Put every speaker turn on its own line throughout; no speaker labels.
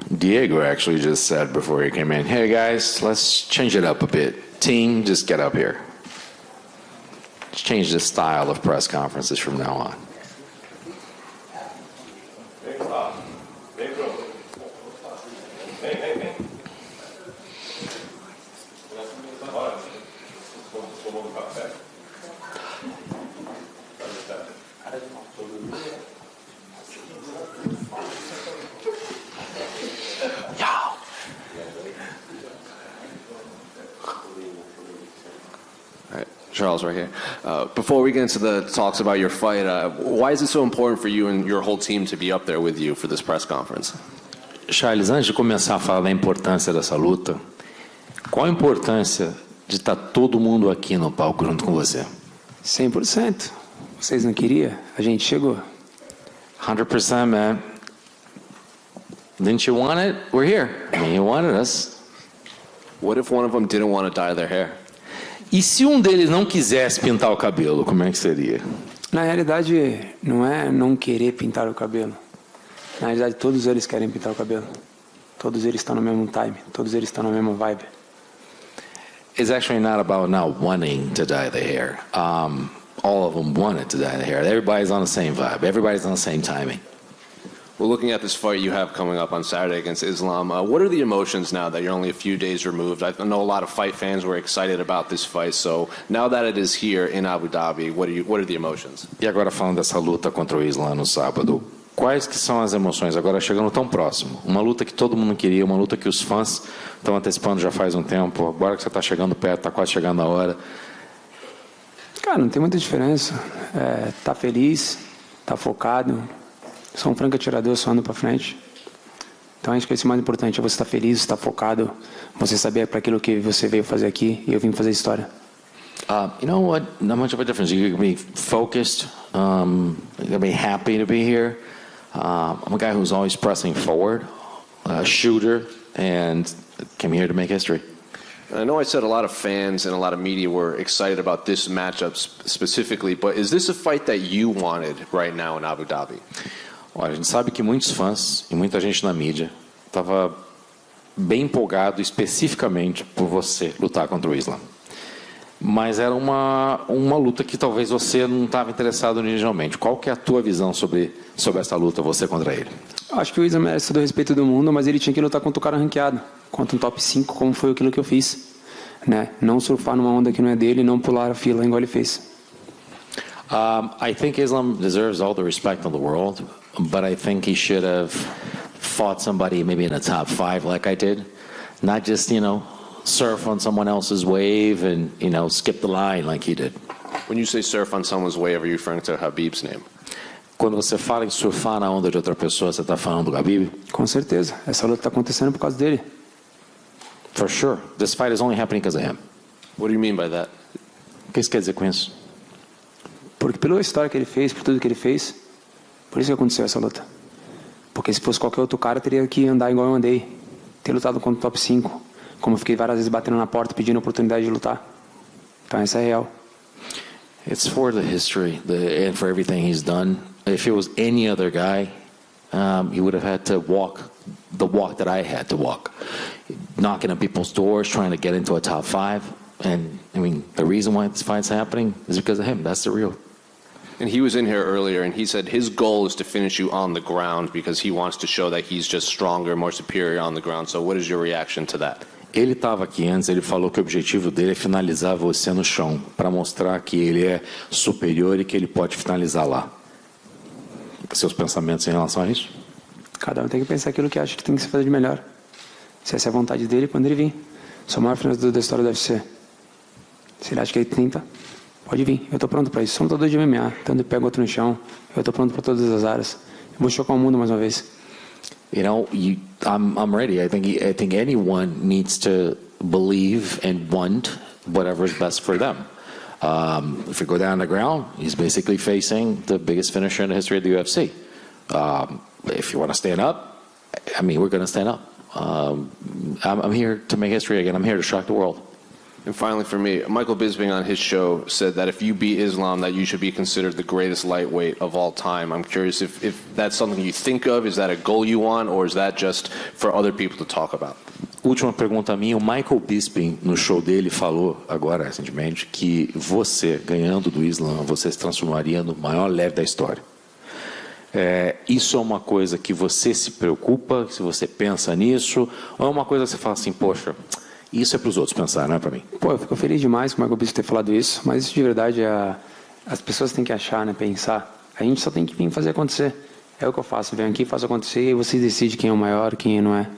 Diego actually just said before he came in, hey guys, let's change it up a bit. Team, just get up here. Let's change the style of press conferences from now on.
Charles, right here. Before we get into the talks about your fight, why is it so important for you and your whole team to be up there with you for this press conference?
Charles, antes de começar a falar da importância dessa luta, qual a importância de estar todo mundo aqui no palco junto com você?
100%. Vocês não queriam? A gente chegou.
100%, man. Didn't you want it? We're here. I mean, you wanted us.
What if one of them didn't want to dye their hair?
E se um deles não quisesse pintar o cabelo, como é que seria?
Na realidade, não é não querer pintar o cabelo. Na realidade, todos eles querem pintar o cabelo. Todos eles estão no mesmo time. Todos eles estão na mesma vibe.
It's actually not about not wanting to dye the hair. All of them wanted to dye the hair. Everybody's on the same vibe. Everybody's on the same timing.
Well, looking at this fight you have coming up on Saturday against Islam, what are the emotions now that you're only a few days removed? I know a lot of fight fans were excited about this fight, so now that it is here in Abu Dhabi, what are the emotions?
E agora falando dessa luta contra o Islam no sábado, quais que são as emoções agora chegando tão próximo? Uma luta que todo mundo queria, uma luta que os fãs estão antecipando já faz um tempo, agora que você está chegando perto, está quase chegando a hora.
Cara, não tem muita diferença. Tá feliz, tá focado. Sou um franco atirador, só ando para frente. Então acho que esse é o mais importante, é você estar feliz, estar focado, você saber para aquilo que você veio fazer aqui, e eu vim fazer história.
You know what? Not much of a difference. You can be focused. You can be happy to be here. I'm a guy who's always pressing forward, a shooter, and came here to make history.
I know I said a lot of fans and a lot of media were excited about this matchup specifically, but is this a fight that you wanted right now in Abu Dhabi?
Olha, a gente sabe que muitos fãs e muita gente na mídia estava bem empolgado especificamente por você lutar contra o Islam. Mas era uma luta que talvez você não estava interessado originalmente. Qual que é a tua visão sobre essa luta, você contra ele?
Acho que o Islam merece todo o respeito do mundo, mas ele tinha que lutar contra o cara ranqueado, contra um top 5, como foi aquilo que eu fiz. Né? Não surfar numa onda que não é dele, não pular a fila igual ele fez.
I think Islam deserves all the respect in the world, but I think he should have fought somebody maybe in the top 5 like I did. Not just, surf on someone else's wave and, skip the line like he did.
When you say surf on someone's wave, are you referring to Khabib's name?
Quando você fala em surfar na onda de outra pessoa, você está falando do Khabib?
Com certeza. Essa luta está acontecendo por causa dele.
For sure. This fight is only happening because of him.
What do you mean by that?
O que isso quer dizer com isso?
Porque pela história que ele fez, por tudo que ele fez, por isso que aconteceu essa luta. Porque se fosse qualquer outro cara, teria que andar igual eu andei. Ter lutado contra o top 5. Como eu fiquei várias vezes batendo na porta, pedindo a oportunidade de lutar. Então essa é real.
It's for the history and for everything he's done. If it was any other guy, he would have had to walk the walk that I had to walk. Knocking on people's doors, trying to get into a top 5. And, the reason why this fight's happening is because of him. That's the real.
And he was in here earlier, and he said his goal is to finish you on the ground because he wants to show that he's just stronger, more superior on the ground. So what is your reaction to that?
Ele estava aqui antes, ele falou que o objetivo dele é finalizar você no chão, para mostrar que ele é superior e que ele pode finalizar lá. Seus pensamentos em relação a isso?
Cada um tem que pensar aquilo que acha que tem que se fazer de melhor. Se essa é a vontade dele, quando ele vir. Sou o maior finalizador da história do UFC. Se ele acha que ele tenta, pode vir. Eu estou pronto para isso. Sou um lutador de MMA. Tanto eu pego outro no chão. Eu estou pronto para todas as áreas. Eu vou chocar o mundo mais uma vez.
I'm ready. I think anyone needs to believe and want whatever is best for them. If you go down the ground, he's basically facing the biggest finisher in the history of the UFC. If you want to stand up, we're going to stand up. I'm here to make history again. I'm here to shock the world.
And finally, for me, Michael Bisping on his show said that if you beat Islam, that you should be considered the greatest lightweight of all time. I'm curious if that's something you think of, is that a goal you want, or is that just for other people to talk about?
Última pergunta minha, o Michael Bisping, no show dele, falou agora, recentemente, que você, ganhando do Islam, você se transformaria no maior leve da história. Isso é uma coisa que você se preocupa, se você pensa nisso, ou é uma coisa que você fala assim, poxa, isso é para os outros pensar, não é para mim?
Pô, eu fico feliz demais com o Michael Bisping ter falado isso, mas isso de verdade as pessoas têm que achar, né, pensar. A gente só tem que vir fazer acontecer. É o que eu faço, eu venho aqui, faço acontecer e aí você decide quem é o maior, quem não é.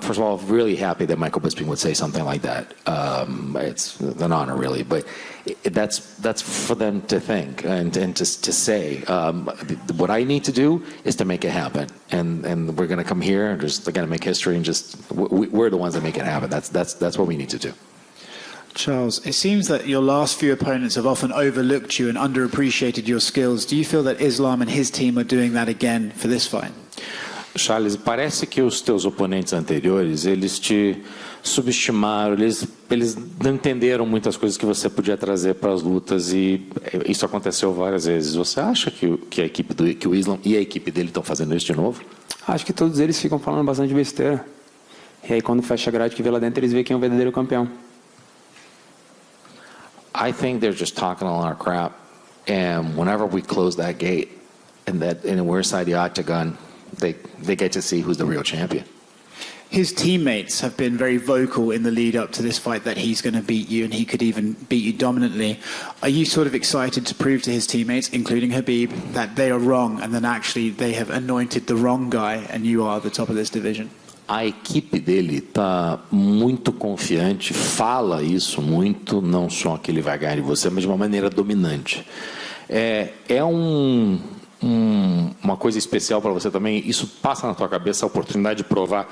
First of all, really happy that Michael Bisping would say something like that. It's an honor, really, but that's for them to think and to say. What I need to do is to make it happen, and we're going to come here and just going to make history and just we're the ones that make it happen. That's what we need to do.
Charles, it seems that your last few opponents have often overlooked you and underappreciated your skills. Do you feel that Islam and his team are doing that again for this fight?
Charles, parece que os teus oponentes anteriores, eles te subestimaram, eles não entenderam muitas coisas que você podia trazer para as lutas e isso aconteceu várias vezes. Você acha que o Islam e a equipe dele estão fazendo isso de novo?
Acho que todos eles ficam falando bastante besteira. E aí quando fecha a grade que vê lá dentro, eles veem quem é o verdadeiro campeão.
I think they're just talking a lot of crap, and whenever we close that gate and we're inside the octagon, they get to see who's the real champion.
His teammates have been very vocal in the lead up to this fight that he's going to beat you and he could even beat you dominantly. Are you sort of excited to prove to his teammates, including Khabib, that they are wrong and then actually they have anointed the wrong guy and you are the top of this division?
A equipe dele está muito confiante, fala isso muito, não só que ele vai ganhar de você, mas de uma maneira dominante. Uma coisa especial para você também, isso passa na tua cabeça a oportunidade de provar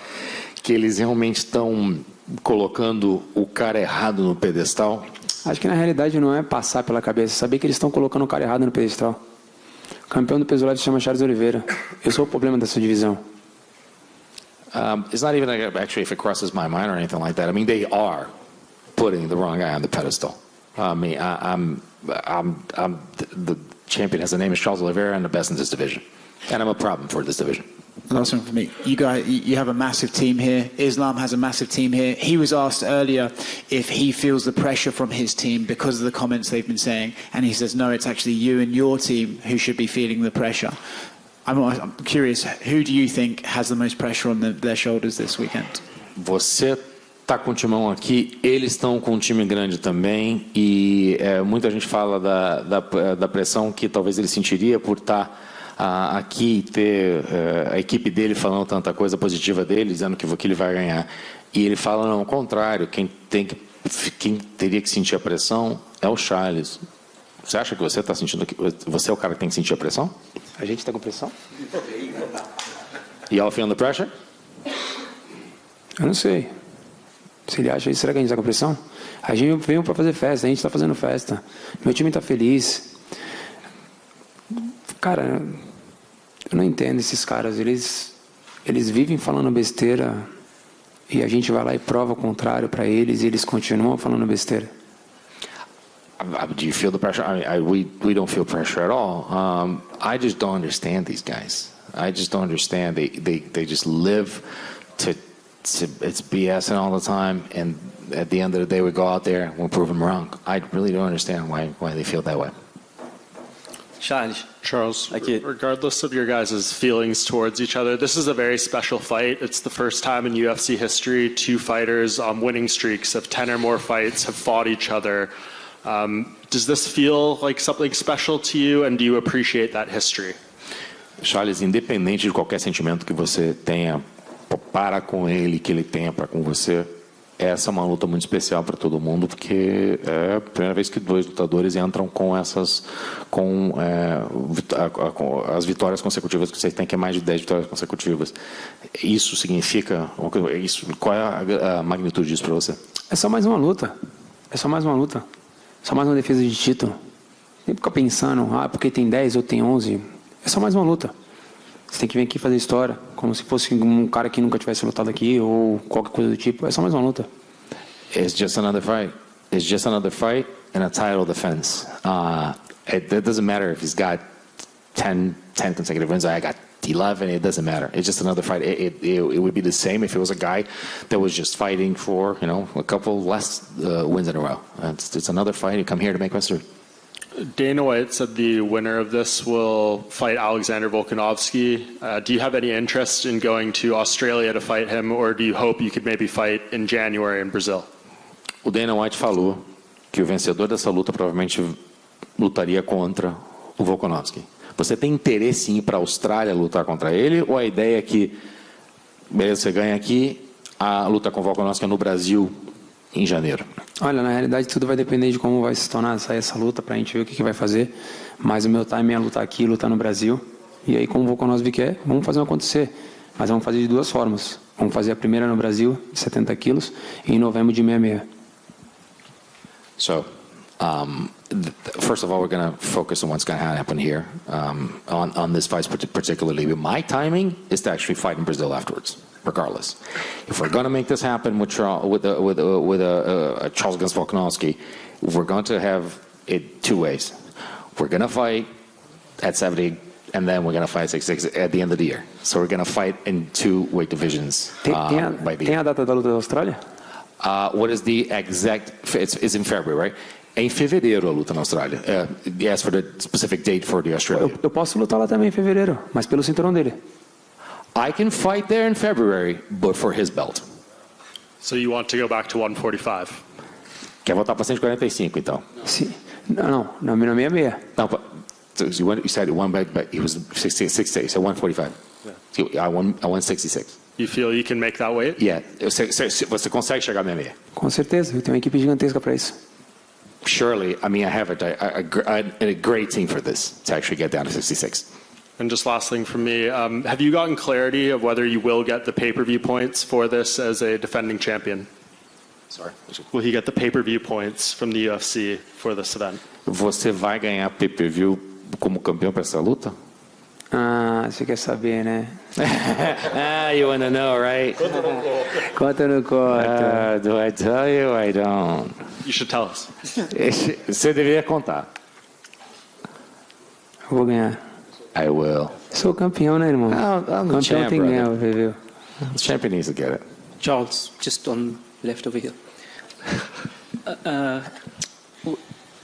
que eles realmente estão colocando o cara errado no pedestal?
Acho que na realidade não é passar pela cabeça, saber que eles estão colocando o cara errado no pedestal. O campeão do peso leve se chama Charles Oliveira. Eu sou o problema dessa divisão.
It's not even actually if it crosses my mind or anything like that. I mean, they are putting the wrong guy on the pedestal. I mean, I'm the champion has the name is Charles Oliveira and the best in this division, and I'm a problem for this division.
Last one for me. You have a massive team here. Islam has a massive team here. He was asked earlier if he feels the pressure from his team because of the comments they've been saying, and he says, no, it's actually you and your team who should be feeling the pressure. I'm curious, who do you think has the most pressure on their shoulders this weekend?
Você está com o timão aqui, eles estão com um time grande também e muita gente fala da pressão que talvez ele sentiria por estar aqui e ter a equipe dele falando tanta coisa positiva dele, dizendo que ele vai ganhar. E ele fala, não, ao contrário, quem teria que sentir a pressão é o Charles. Você acha que você está sentindo que você é o cara que tem que sentir a pressão?
A gente está com pressão?
Y'all feeling the pressure?
Eu não sei. Se ele acha isso, será que a gente está com pressão? A gente veio para fazer festa, a gente está fazendo festa. Meu time está feliz. Cara, eu não entendo esses caras. Eles vivem falando besteira e a gente vai lá e prova o contrário para eles e eles continuam falando besteira.
Do you feel the pressure? We don't feel pressure at all. I just don't understand these guys. I just don't understand. They just live to it's BS all the time, and at the end of the day, we go out there and we'll prove them wrong. I really don't understand why they feel that way.
Charles, regardless of your guys' feelings towards each other, this is a very special fight. It's the first time in UFC history 2 fighters on winning streaks of 10 or more fights have fought each other. Does this feel like something special to you, and do you appreciate that history?
Charles, independente de qualquer sentimento que você tenha para com ele, que ele tenha para com você, essa é uma luta muito especial para todo mundo, porque é a primeira vez que 2 lutadores entram com as vitórias consecutivas que vocês têm, que é mais de 10 vitórias consecutivas. Isso significa qual é a magnitude disso para você?
É só mais uma luta. Só mais uma defesa de título. Nem ficar pensando, porque tem 10 ou tem 11. É só mais uma luta. Você tem que vir aqui fazer história, como se fosse um cara que nunca tivesse lutado aqui ou qualquer coisa do tipo. É só mais uma luta.
It's just another fight. It's just another fight and a title defense. It doesn't matter if he's got 10 consecutive wins. I got 11. It doesn't matter. It's just another fight. It would be the same if it was a guy that was just fighting for a couple less wins in a row. It's another fight. You come here to make history.
Dana White said the winner of this will fight Alexander Volkanovski. Do you have any interest in going to Australia to fight him, or do you hope you could maybe fight in January in Brazil?
O Dana White falou que o vencedor dessa luta provavelmente lutaria contra o Volkanovski. Você tem interesse em ir para a Austrália lutar contra ele, ou a ideia é que, beleza, você ganha aqui, a luta com o Volkanovski é no Brasil em janeiro?
Olha, na realidade tudo vai depender de como vai se tornar essa luta para a gente ver o que vai fazer. Mas o meu time é lutar aqui, lutar no Brasil. E aí, como o Volkanovski quer, vamos fazer acontecer. Mas vamos fazer de duas formas. Vamos fazer a primeira no Brasil, de 70 quilos, e em novembro de 66.
So, first of all, we're going to focus on what's going to happen here on this fight particularly. My timing is to actually fight in Brazil afterwards, regardless. If we're going to make this happen with Charles against Volkanovski, we're going to have it two ways. We're going to fight at 70, and then we're going to fight 66 at the end of the year. So we're going to fight in two weight divisions by the
Tem
year.
a data da luta da Austrália?
What is the exact? It's in February, right? É em fevereiro a luta na Austrália. Yes, for the specific date for the Australia.
Eu posso lutar lá também em fevereiro, mas pelo cinturão dele.
I can fight there in February, but for his belt.
So you want to go back to 145?
Quer voltar para 145, então?
Sim. Não, na 66.
Não, you said one back, he was 66, so 145. Yeah. I won 66.
You feel you can make that weight?
Yeah. Você consegue chegar na 66?
Com certeza, eu tenho uma equipe gigantesca para isso.
Surely, I mean, I have a great team for this, to actually get down to 66.
And just last thing from me, have you gotten clarity of whether you will get the pay-per-view points for this as a defending champion?
Sorry.
Will he get the pay-per-view points from the UFC for this event?
Você vai ganhar pay-per-view como campeão para essa luta?
Você quer saber, né?
You want to know, right?
Conta ou não conta?
Do I tell you? I don't.
You should tell us.
Você deveria contar.
Vou ganhar.
I will.
Sou campeão, né, irmão?
I'm the
Campeão
champ,
tem que ganhar,
brother.
viu?
The champion needs to get it.
Charles, just on left over here.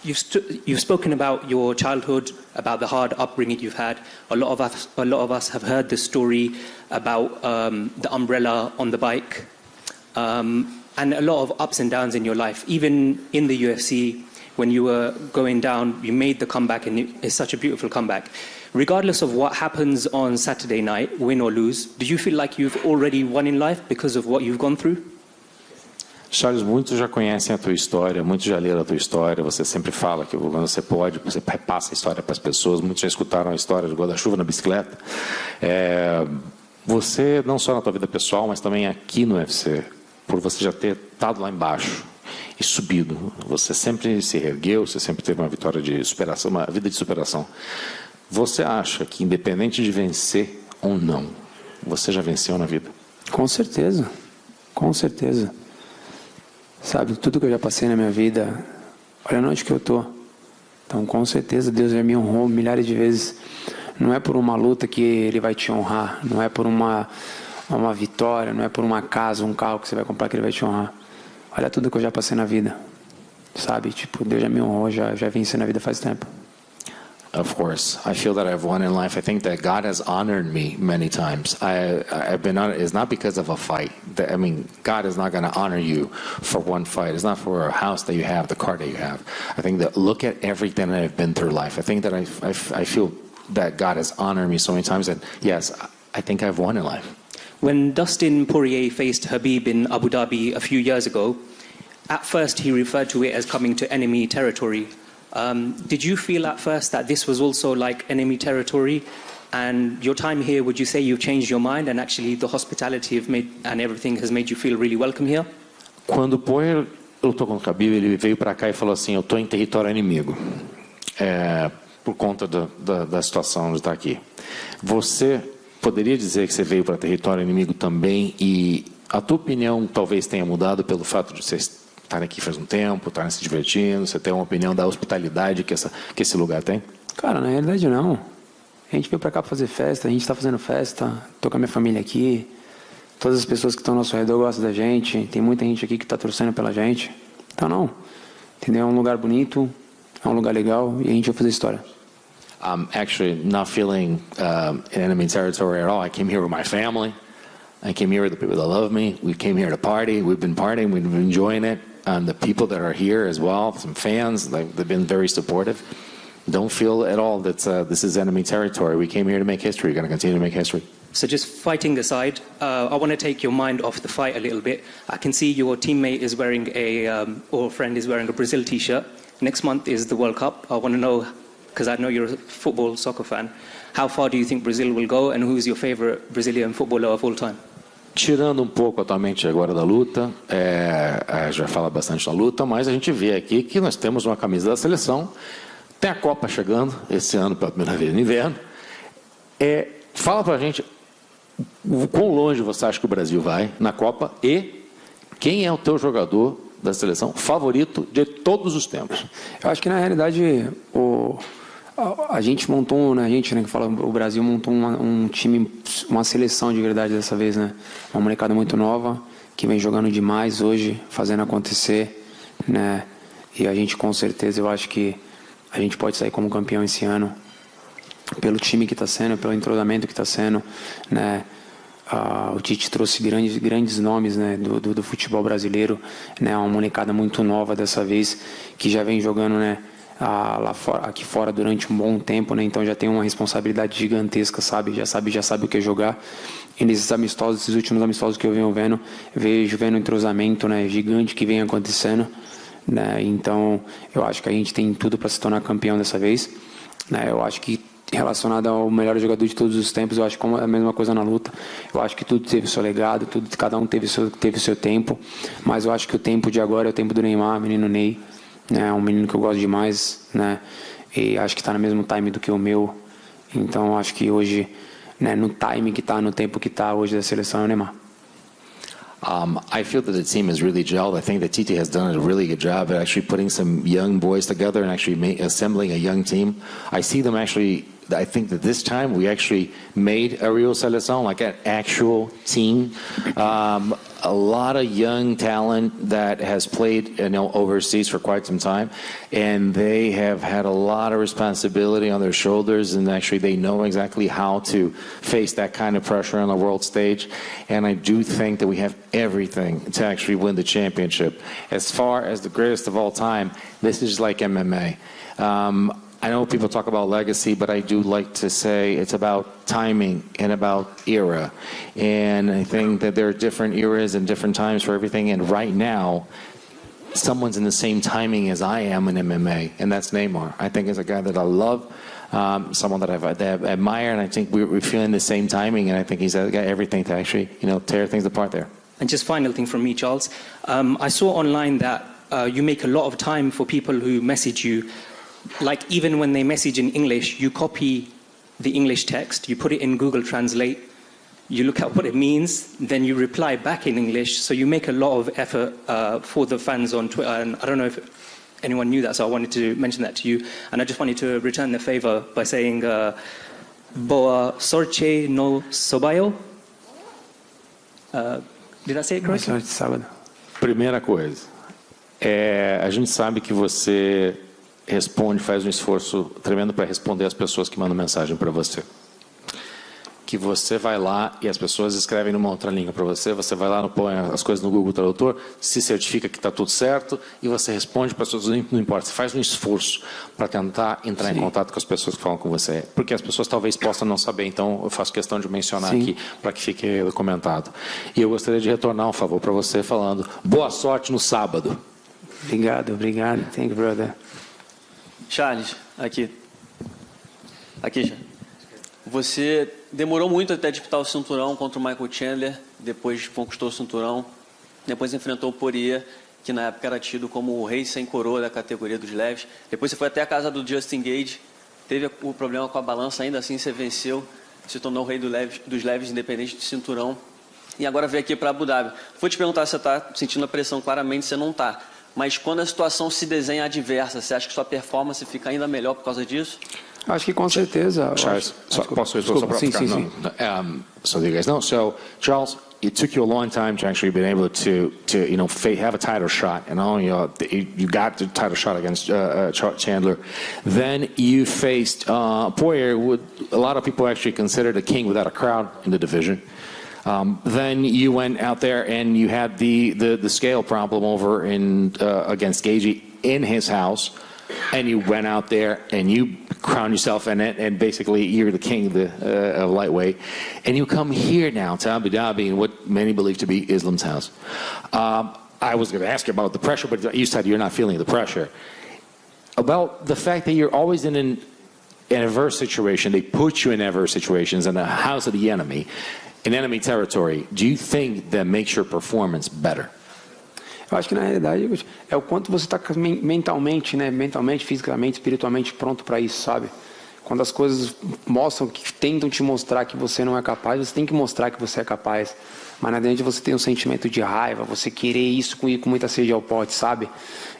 You've spoken about your childhood, about the hard upbringing you've had. A lot of us have heard the story about the umbrella on the bike, and a lot of ups and downs in your life. Even in the UFC, when you were going down, you made the comeback, and it's such a beautiful comeback. Regardless of what happens on Saturday night, win or lose, do you feel like you've already won in life because of what you've gone through?
Charles, muitos já conhecem a tua história, muitos já leram a tua história. Você sempre fala que quando você pode, você passa a história para as pessoas. Muitos já escutaram a história do guarda-chuva na bicicleta. Você, não só na tua vida pessoal, mas também aqui no UFC, por você já ter estado lá embaixo e subido, você sempre se reergueu, você sempre teve uma vitória de superação, uma vida de superação. Você acha que, independente de vencer ou não, você já venceu na vida?
Com certeza, com certeza. Sabe, tudo que eu já passei na minha vida, olha onde que eu tô. Então, com certeza, Deus já me honrou milhares de vezes. Não é por uma luta que Ele vai te honrar, não é por uma vitória, não é por uma casa, um carro que você vai comprar que Ele vai te honrar. Olha tudo que eu já passei na vida, sabe? Tipo, Deus já me honrou, já venci na vida faz tempo.
Of course, I feel that I've won in life. I think that God has honored me many times. I've been honored. It's not because of a fight. I mean, God is not going to honor you for one fight. It's not for a house that you have, the car that you have. I think that look at everything that I've been through life. I think that I feel that God has honored me so many times that, yes, I think I've won in life.
When Dustin Poirier faced Khabib in Abu Dhabi a few years ago, at first he referred to it as coming to enemy territory. Did you feel at first that this was also like enemy territory? And your time here, would you say you've changed your mind and actually the hospitality and everything has made you feel really welcome here?
Quando o Poirier lutou com o Khabib, ele veio para cá e falou assim: eu estou em território inimigo, por conta da situação de estar aqui. Você poderia dizer que você veio para território inimigo também, e a tua opinião talvez tenha mudado pelo fato de você estarem aqui faz um tempo, estarem se divertindo? Você tem uma opinião da hospitalidade que esse lugar tem?
Cara, na realidade não. A gente veio pra cá pra fazer festa, a gente tá fazendo festa, tô com a minha família aqui, todas as pessoas que estão ao nosso redor gostam da gente, tem muita gente aqui que tá torcendo pela gente. Então não, entendeu? É um lugar bonito, é um lugar legal e a gente vai fazer história.
I'm actually not feeling in enemy territory at all. I came here with my family. I came here with the people that love me. We came here to party. We've been partying. We've been enjoying it. And the people that are here as well, some fans, they've been very supportive. Don't feel at all that this is enemy territory. We came here to make history. We're going to continue to make history.
So just fighting aside, I want to take your mind off the fight a little bit. I can see your teammate is wearing or friend is wearing a Brazil t-shirt. Next month is the World Cup. I want to know, because I know you're a soccer fan, how far do you think Brazil will go and who is your favorite Brazilian footballer of all time?
Tirando um pouco atualmente agora da luta, a gente vai falar bastante da luta, mas a gente vê aqui que nós temos uma camisa da seleção, tem a Copa chegando, esse ano pela primeira vez no inverno. Fala pra gente o quão longe você acha que o Brasil vai na Copa e quem é o teu jogador da seleção favorito de todos os tempos?
Eu acho que na realidade a gente montou, né, que fala, o Brasil montou um time, uma seleção de verdade dessa vez, né? Uma molecada muito nova, que vem jogando demais hoje, fazendo acontecer, né? E a gente com certeza, eu acho que a gente pode sair como campeão esse ano, pelo time que está sendo, pelo entrosamento que está sendo, né? O Tite trouxe grandes nomes, né, do futebol brasileiro, né? Uma molecada muito nova dessa vez, que já vem jogando, né, aqui fora durante um bom tempo, né? Então já tem uma responsabilidade gigantesca, já sabe o que é jogar. E nesses amistosos, esses últimos amistosos que eu venho vejo um entrosamento, né, gigante que vem acontecendo, né? Então eu acho que a gente tem tudo para se tornar campeão dessa vez, né? Eu acho que relacionado ao melhor jogador de todos os tempos, eu acho que é a mesma coisa na luta. Eu acho que tudo teve o seu legado, cada um teve o seu tempo, mas eu acho que o tempo de agora é o tempo do Neymar, menino Ney. É um menino que eu gosto demais, né? E acho que está no mesmo time do que o meu. Então acho que hoje, né, no time que está, no tempo que está hoje da seleção é o Neymar.
I feel that the team is really gelled. I think that Tite has done a really good job at actually putting some young boys together and actually assembling a young team. I see them actually. I think that this time we actually made a real seleção, like an actual team. A lot of young talent that has played, overseas for quite some time, and they have had a lot of responsibility on their shoulders, and actually they know exactly how to face that kind of pressure on the world stage. And I do think that we have everything to actually win the championship. As far as the greatest of all time, this is like MMA. I know people talk about legacy, but I do like to say it's about timing and about era. And I think that there are different eras and different times for everything. And right now, someone's in the same timing as I am in MMA, and that's Neymar. I think he's a guy that I love, someone that I admire, and I think we're feeling the same timing, and I think he's got everything to actually, tear things apart there.
And just final thing from me, Charles. I saw online that you make a lot of time for people who message you. Like even when they message in English, you copy the English text, you put it in Google Translate, you look at what it means, then you reply back in English. So you make a lot of effort for the fans on Twitter. And I don't know if anyone knew that, so I wanted to mention that to you. And I just wanted to return the favor by saying, Boa sorte no sobaio. Did I say it correctly?
Sábado.
Primeira coisa, a gente sabe que você faz um esforço tremendo para responder as pessoas que mandam mensagem para você. Que você vai lá e as pessoas escrevem numa outra língua para você, você vai lá, põe as coisas no Google Tradutor, se certifica que está tudo certo e você responde para as pessoas, não importa, você faz um esforço para tentar entrar em contato com as pessoas que falam com você, porque as pessoas talvez possam não saber, então eu faço questão de mencionar aqui para que fique comentado. E eu gostaria de retornar um favor para você falando, boa sorte no sábado.
Obrigado. Thank you, brother.
Charles, aqui já. Você demorou muito até disputar o cinturão contra o Michael Chandler, depois conquistou o cinturão, depois enfrentou o Poirier, que na época era tido como o rei sem coroa da categoria dos leves. Depois você foi até a casa do Justin Gage, teve o problema com a balança, ainda assim você venceu, se tornou o rei dos leves independente do cinturão. E agora veio aqui para Abu Dhabi. Vou te perguntar se você está sentindo a pressão, claramente você não está. mas quando a situação se desenha adversa, você acha que sua performance fica ainda melhor por causa disso?
Acho que com certeza.
Charles, posso
Desculpa, sim.
so that you guys know. So, Charles, it took you a long time to actually be able to have a title shot, and you got the title shot against Chandler. Then you faced Poirier, who a lot of people actually consider the king without a crowd in the division. Then you went out there and you had the scale problem over against Gagey in his house, and you went out there and you crowned yourself in it, and basically you're the king of lightweight. And you come here now to Abu Dhabi in what many believe to be Islam's house. I was going to ask you about the pressure, but you said you're not feeling the pressure. About the fact that you're always in an adverse situation, they put you in adverse situations in the house of the enemy, in enemy territory. Do you think that makes your performance better?
Eu acho que na realidade é o quanto você está mentalmente, né? Mentalmente, fisicamente, espiritualmente pronto para isso, sabe? Quando as coisas mostram, que tentam te mostrar que você não é capaz, você tem que mostrar que você é capaz. Mas na verdade você tem um sentimento de raiva, você querer isso com muita sede ao pote, sabe?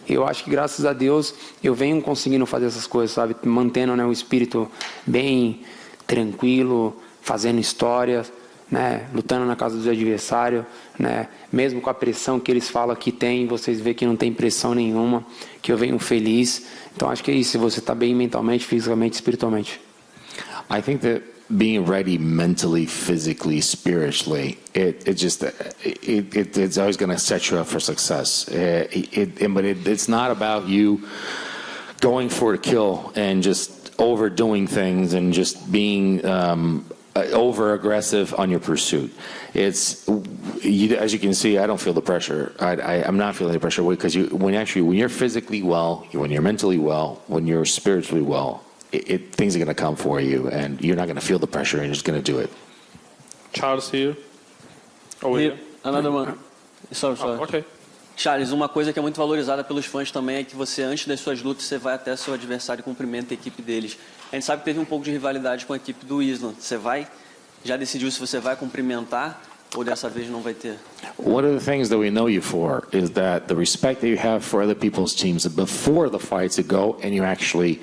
Eu acho que graças a Deus eu venho conseguindo fazer essas coisas, sabe? Mantendo, né, o espírito bem tranquilo, fazendo histórias, né, lutando na casa do adversário, né, mesmo com a pressão que eles falam que tem, vocês veem que não tem pressão nenhuma, que eu venho feliz. Então acho que é isso, você está bem mentalmente, fisicamente, espiritualmente.
I think that being ready mentally, physically, spiritually, it's always going to set you up for success. But it's not about you going for a kill and just overdoing things and just being over aggressive on your pursuit. As you can see, I don't feel the pressure. I'm not feeling the pressure because when you're physically well, when you're mentally well, when you're spiritually well, things are going to come for you, and you're not going to feel the pressure, and you're just going to do it.
Charles here. Oh,
Here, another one. Sorry.
Okay.
Charles, uma coisa que é muito valorizada pelos fãs também é que você, antes das suas lutas, você vai até seu adversário e cumprimenta a equipe deles. A gente sabe que teve um pouco de rivalidade com a equipe do Islam. Já decidiu se você vai cumprimentar ou dessa vez não vai ter?
One of the things that we know you for is that the respect that you have for other people's teams before the fights you go and you actually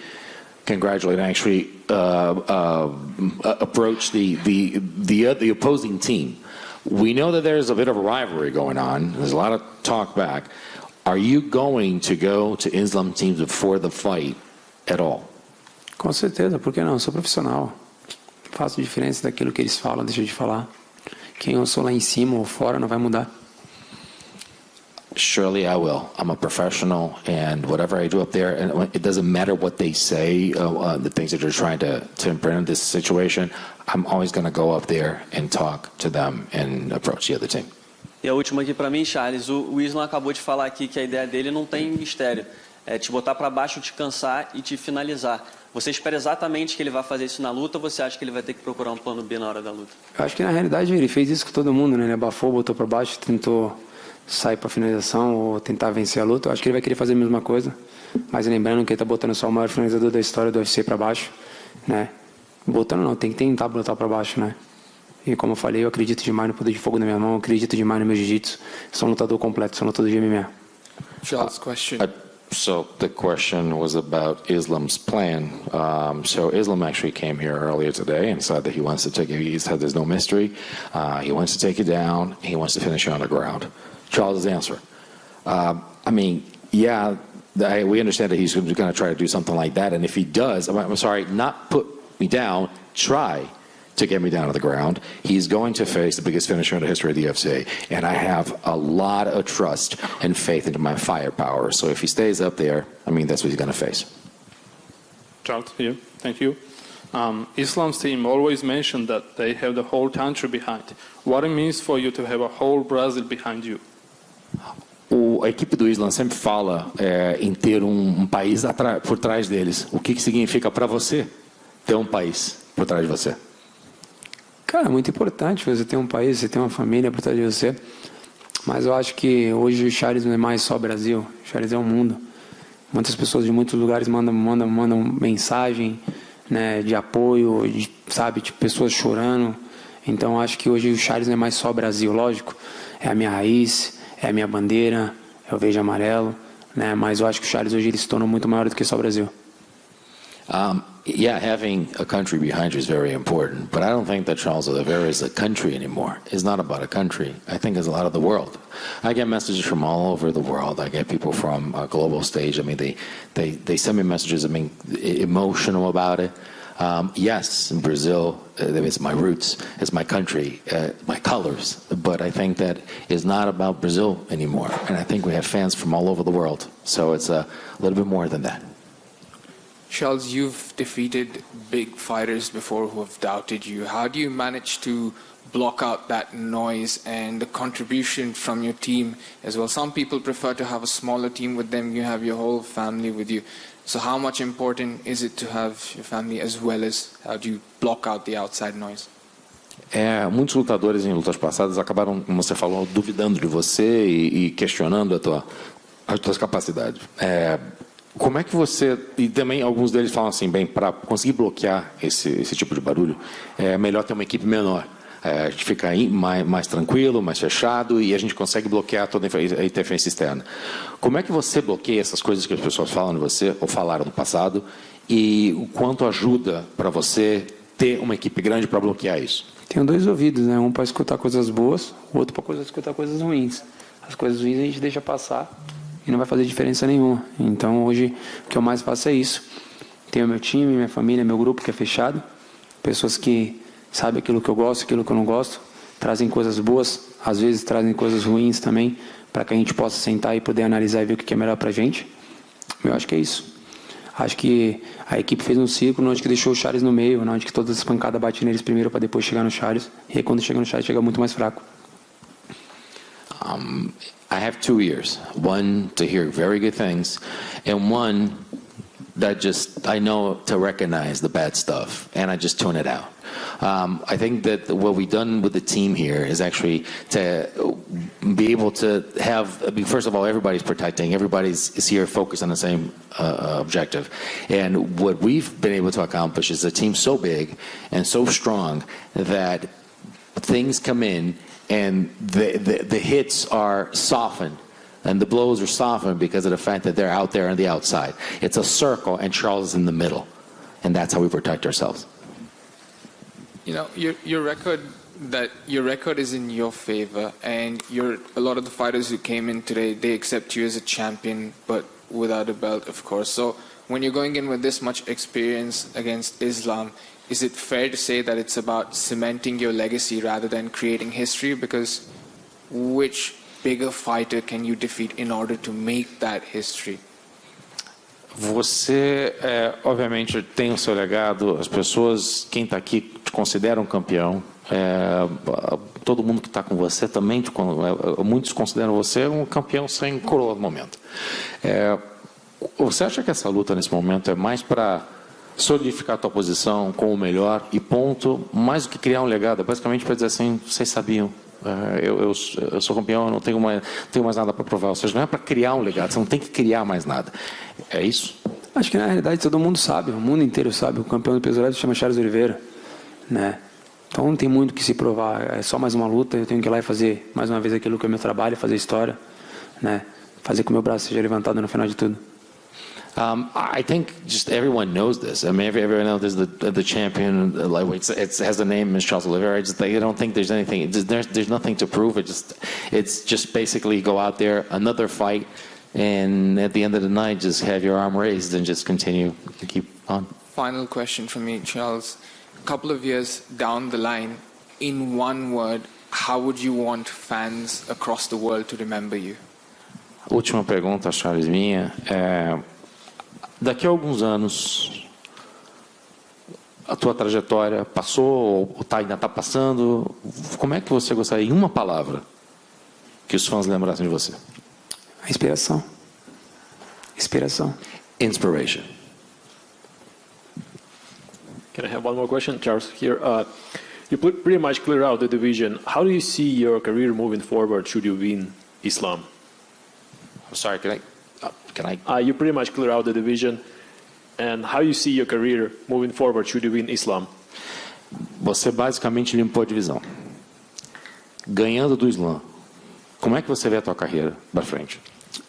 congratulate and actually approach the opposing team. We know that there's a bit of a rivalry going on. There's a lot of talk back. Are you going to go to Islam teams before the fight at all?
Com certeza, por que não? Eu sou profissional. Faço diferença daquilo que eles falam, deixa de falar. Quem eu sou lá em cima ou fora não vai mudar.
Surely I will. I'm a professional, and whatever I do up there, and it doesn't matter what they say, the things that they're trying to imprint in this situation, I'm always going to go up there and talk to them and approach the other team.
E a última aqui para mim, Charles, o Islam acabou de falar aqui que a ideia dele não tem mistério. É te botar para baixo, te cansar e te finalizar. Você espera exatamente que ele vai fazer isso na luta ou você acha que ele vai ter que procurar um plano B na hora da luta?
Eu acho que na realidade ele fez isso com todo mundo, né? Ele abafou, botou para baixo, tentou sair para finalização ou tentar vencer a luta. Eu acho que ele vai querer fazer a mesma coisa, mas lembrando que ele está botando só o maior finalizador da história do UFC para baixo, né? Botando não, tem que tentar botar para baixo, né? E como eu falei, eu acredito demais no poder de fogo na minha mão, eu acredito demais no meu jiu-jitsu. Sou um lutador completo, sou um lutador de MMA.
Charles, question.
So the question was about Islam's plan. So Islam actually came here earlier today and said that he wants to take you. He said there's no mystery. He wants to take you down. He wants to finish you on the ground. Charles' answer. I mean, yeah, we understand that he's going to try to do something like that. And if he does, I'm sorry, not put me down, try to get me down to the ground. He's going to face the biggest finisher in the history of the UFC, and I have a lot of trust and faith into my firepower. So if he stays up there, I mean, that's what he's going to face.
Charles here. Thank you. Islam's team always mentioned that they have the whole country behind. What it means for you to have a whole Brazil behind you?
A equipe do Islam sempre fala em ter país por trás deles. O que significa para você ter país por trás de você?
Cara, é muito importante você ter um país, você ter uma família por trás de você. Mas eu acho que hoje o Charles não é mais só Brasil. O Charles é o mundo. Muitas pessoas de muitos lugares mandam mensagem, né, de apoio, de pessoas chorando. Então eu acho que hoje o Charles não é mais só Brasil, lógico. É a minha raiz, é a minha bandeira, é o verde e amarelo. né? Mas eu acho que o Charles hoje ele se tornou muito maior do que só o Brasil.
Yeah, having a country behind you is very important, but I don't think that Charles Oliveira is a country anymore. It's not about a country. I think it's a lot of the world. I get messages from all over the world. I get people from a global stage. I mean, they send me messages, I mean, emotional about it. Yes, in Brazil, it's my roots, it's my country, my colors, but I think that it's not about Brazil anymore. And I think we have fans from all over the world. So it's a little bit more than that.
Charles, you've defeated big fighters before who have doubted you. How do you manage to block out that noise and the contribution from your team as well? Some people prefer to have a smaller team with them. You have your whole family with you. So how much important is it to have your family as well as how do you block out the outside noise?
Muitos lutadores em lutas passadas acabaram, como você falou, duvidando de você e questionando as tuas capacidades. Como é que você... E também alguns deles falam assim, bem, para conseguir bloquear esse tipo de barulho, é melhor ter uma equipe menor. A gente fica aí mais tranquilo, mais fechado, e a gente consegue bloquear toda a interferência externa. Como é que você bloqueia essas coisas que as pessoas falam de você, ou falaram no passado, e o quanto ajuda para você ter uma equipe grande para bloquear isso?
Tenho dois ouvidos, né? Um para escutar coisas boas, o outro para escutar coisas ruins. As coisas ruins a gente deixa passar e não vai fazer diferença nenhuma. Então hoje o que eu mais faço é isso. Tenho meu time, minha família, meu grupo que é fechado, pessoas que sabem aquilo que eu gosto, aquilo que eu não gosto, trazem coisas boas, às vezes trazem coisas ruins também, para que a gente possa sentar e poder analisar e ver o que é melhor para a gente. Eu acho que é isso. Acho que a equipe fez um círculo onde que deixou o Charles no meio, onde que todas as pancadas batem neles primeiro para depois chegar no Charles, e aí quando chega no Charles chega muito mais fraco.
I have 2 ears. One to hear very good things, and one that just I know to recognize the bad stuff, and I just tune it out. I think that what we've done with the team here is actually to be able to have. I mean, first of all, everybody's protecting. Everybody's here focused on the same objective, and what we've been able to accomplish is a team so big and so strong that things come in. And the hits are softened, and the blows are softened because of the fact that they're out there on the outside. It's a circle, and Charles is in the middle, and that's how we protect ourselves.
You know, your record is in your favor, and a lot of the fighters who came in today, they accept you as a champion, but without a belt, of course. So when you're going in with this much experience against Islam, is it fair to say that it's about cementing your legacy rather than creating history? Because which bigger fighter can you defeat in order to make that history?
Você, obviamente, tem o seu legado. As pessoas, quem está aqui, te considera um campeão. Todo mundo que está com você também, muitos consideram você um campeão sem coroa no momento. Você acha que essa luta nesse momento é mais para solidificar a tua posição com o melhor e ponto, mais do que criar um legado? É basicamente para dizer assim, vocês sabiam, eu sou campeão, eu não tenho mais nada para provar. Ou seja, não é para criar um legado, você não tem que criar mais nada. É isso?
Acho que na realidade todo mundo sabe, o mundo inteiro sabe. O campeão do peso leve se chama Charles Oliveira, né? Então não tem muito que se provar, é só mais uma luta. Eu tenho que ir lá e fazer mais uma vez aquilo que é meu trabalho, fazer história, né? Fazer com que o meu braço seja levantado no final de tudo.
I think just everyone knows this. I mean, everyone knows the champion. Like it has the name Mr. Charles Oliveira. I don't think there's anything. There's nothing to prove. It's just basically go out there, another fight, and at the end of the night, just have your arm raised and just continue to keep on.
Final question from me, Charles. A couple of years down the line, in one word, how would you want fans across the world to remember you?
Última pergunta, Charles, minha. Daqui a alguns anos, a tua trajetória passou ou ainda está passando, como é que você gostaria, em uma palavra, que os fãs lembrassem de você?
A inspiração. Inspiração.
Inspiration.
Can I have one more question, Charles? Here, you pretty much clear out the division. How do you see your career moving forward should you win Islam?
I'm sorry, can I?
You pretty much clear out the division, and how you see your career moving forward should you win Islam?
Você basicamente limpou a divisão. Ganhando do Islam, como é que você vê a tua carreira para frente?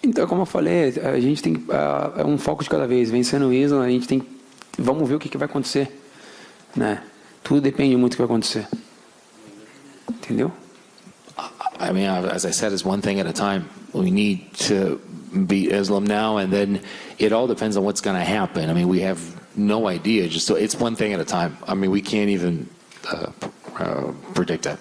Então, como eu falei, a gente tem é um foco de cada vez. Vencendo o Islam, a gente tem. Vamos ver o que vai acontecer, né? Tudo depende muito do que vai acontecer. Entendeu?
I mean, as I said, it's one thing at a time. We need to beat Islam now, and then it all depends on what's going to happen. I mean, we have no idea. Just so it's one thing at a time. I mean, we can't even predict that.